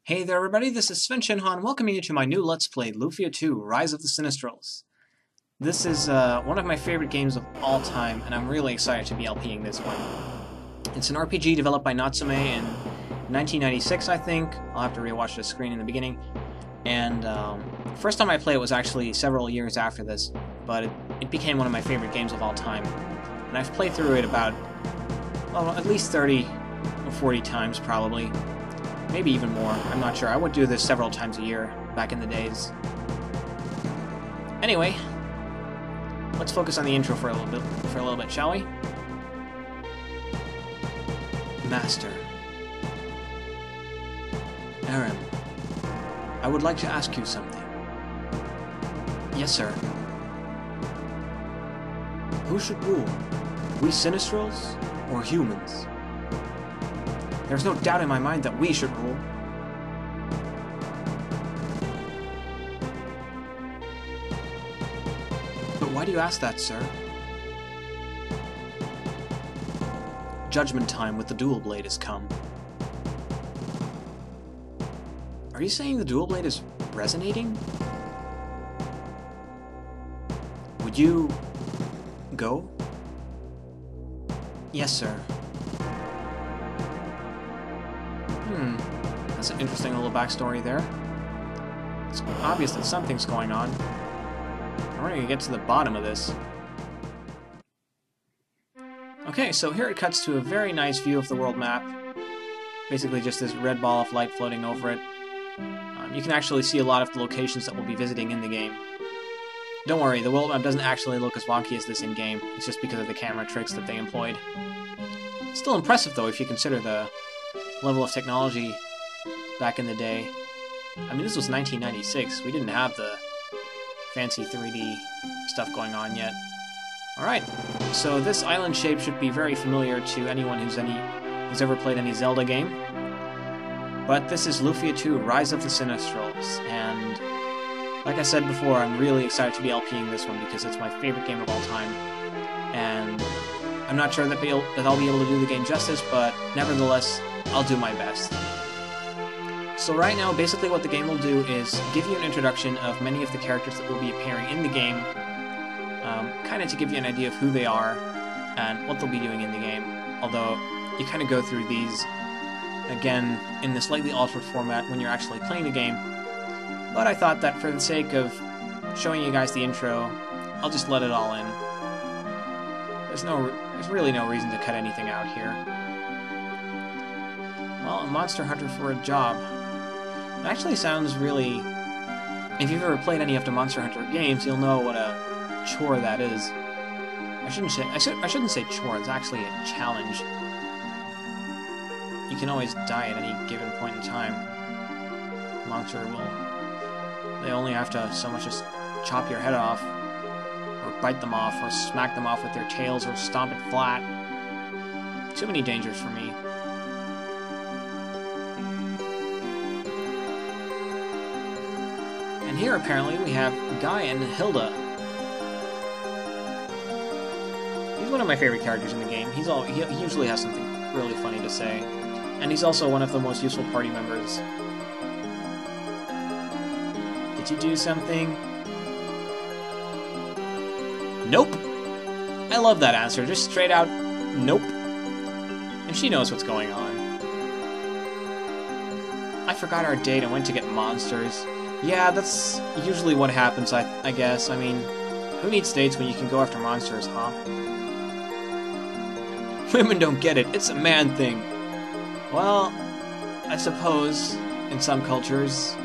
Hey there everybody, this is Svenshinhan welcoming you to my new Let's Play, Lufia II, Rise of the Sinistrals. This is one of my favorite games of all time, and I'm really excited to be LPing this one. It's an RPG developed by Natsume in 1996, I think. I'll have to rewatch the screen in the beginning. And first time I played it was actually several years after this, but it became one of my favorite games of all time. And I've played through it about, well, at least 30 or 40 times probably. Maybe even more, I'm not sure. I would do this several times a year back in the days. Anyway, let's focus on the intro for a little bit, shall we? Master. Aram, I would like to ask you something. Yes, sir. Who should rule? We Sinistrals or humans? There's no doubt in my mind that we should rule. But why do you ask that, sir? Judgment time with the dual blade has come. Are you saying the dual blade is resonating? Would you go? Yes, sir. That's an interesting little backstory there. It's obvious that something's going on. We're going to get to the bottom of this. Okay, so here it cuts to a very nice view of the world map. Basically just this red ball of light floating over it. You can actually see a lot of the locations that we'll be visiting in the game. Don't worry, the world map doesn't actually look as wonky as this in-game. It's just because of the camera tricks that they employed. It's still impressive, though, if you consider the level of technology back in the day. I mean, this was 1996. We didn't have the fancy 3D stuff going on yet. Alright, so this island shape should be very familiar to anyone who's ever played any Zelda game. But this is Lufia II, Rise of the Sinistrals, and like I said before, I'm really excited to be LPing this one because it's my favorite game of all time. And I'm not sure that I'll be able to do the game justice, but nevertheless, I'll do my best. So right now, basically what the game will do is give you an introduction of many of the characters that will be appearing in the game, kind of to give you an idea of who they are and what they'll be doing in the game. Although, you kind of go through these, again, in the slightly altered format when you're actually playing the game. But I thought that for the sake of showing you guys the intro, I'll just let it all in. There's really no reason to cut anything out here. Well, a monster hunter for a job. It actually sounds really... If you've ever played any of the Monster Hunter games, you'll know what a chore that is. I shouldn't say chore, it's actually a challenge. You can always die at any given point in time. Monster will... They only have to so much as chop your head off, or bite them off, or smack them off with their tails, or stomp it flat. Too many dangers for me. And here, apparently, we have Guy and Hilda. He's one of my favorite characters in the game. He usually has something really funny to say. And he's also one of the most useful party members. Did you do something? Nope! I love that answer. Just straight out, nope. And she knows what's going on. I forgot our date and went to get monsters. Yeah, that's usually what happens, I guess. I mean, who needs dates when you can go after monsters, huh? Women don't get it. It's a man thing. Well, I suppose, in some cultures.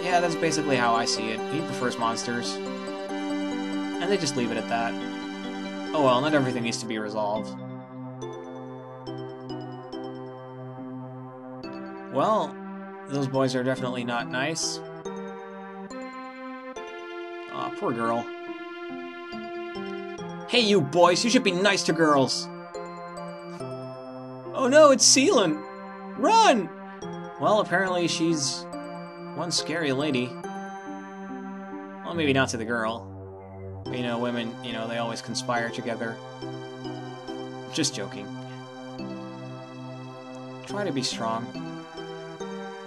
Yeah, that's basically how I see it. He prefers monsters. And they just leave it at that. Oh well, not everything needs to be resolved. Well... Those boys are definitely not nice. Aw, poor girl. Hey, you boys, you should be nice to girls! Oh no, it's Seelan! Run! Well, apparently she's one scary lady. Well, maybe not to the girl. But, you know, women, you know, they always conspire together. Just joking. Try to be strong.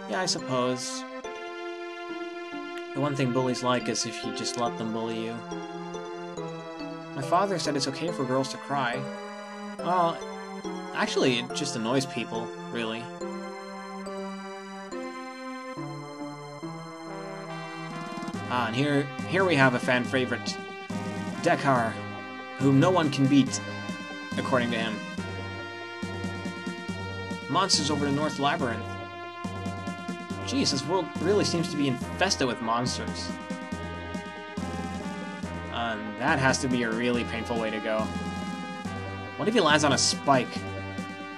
Yeah, I suppose. The one thing bullies like is if you just let them bully you. My father said it's okay for girls to cry. Well, actually, it just annoys people, really. Ah, and here we have a fan favorite. Dekar, whom no one can beat, according to him. Monsters over the North Labyrinth. Jeez, this world really seems to be infested with monsters. That has to be a really painful way to go. What if he lands on a spike?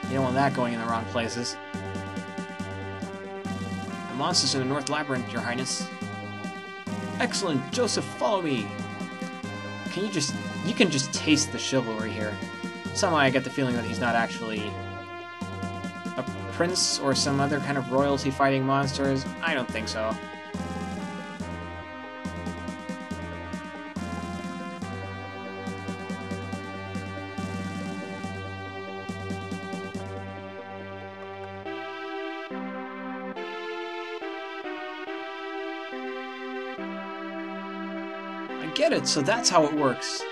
You don't want that going in the wrong places. The monsters in the North Labyrinth, Your Highness. Excellent, Joseph, follow me! You can just taste the chivalry here. Somehow I get the feeling that he's not actually a prince or some other kind of royalty fighting monsters. I don't think so. I get it, so that's how it works.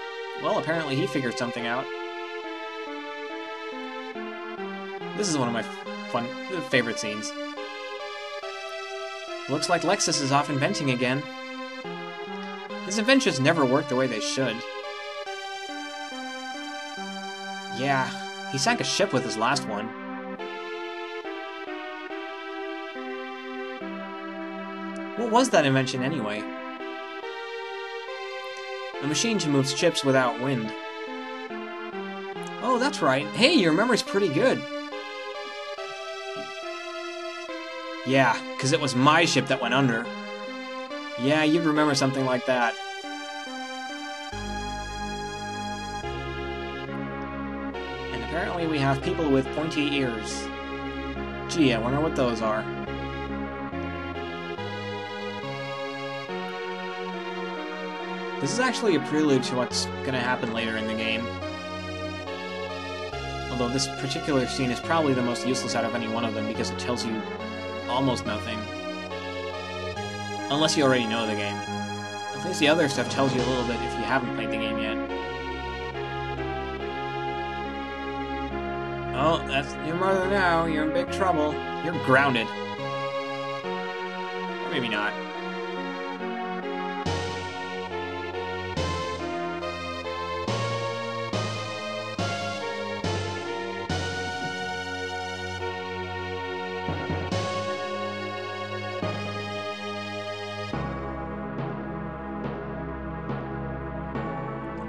Well, apparently he figured something out. This is one of my favorite scenes. Looks like Lexus is off inventing again. His inventions never work the way they should. Yeah, he sank a ship with his last one. What was that invention anyway? A machine to move ships without wind. Oh, that's right. Hey, your memory's pretty good. Yeah, because it was my ship that went under. Yeah, you'd remember something like that. And apparently we have people with pointy ears. Gee, I wonder what those are. This is actually a prelude to what's gonna happen later in the game. Although this particular scene is probably the most useless out of any one of them because it tells you almost nothing. Unless you already know the game. At least the other stuff tells you a little bit if you haven't played the game yet. Oh, that's your mother now. You're in big trouble. You're grounded. Or maybe not.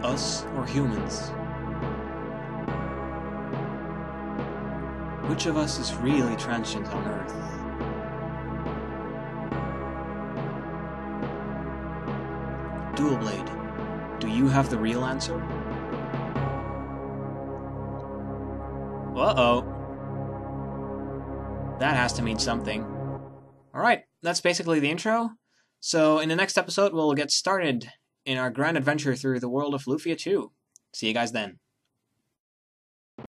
Us or humans? Which of us is really transient on Earth? Dual Blade, do you have the real answer? Uh-oh. That has to mean something. Alright, that's basically the intro. So in the next episode, we'll get started in our grand adventure through the world of Lufia II. See you guys then.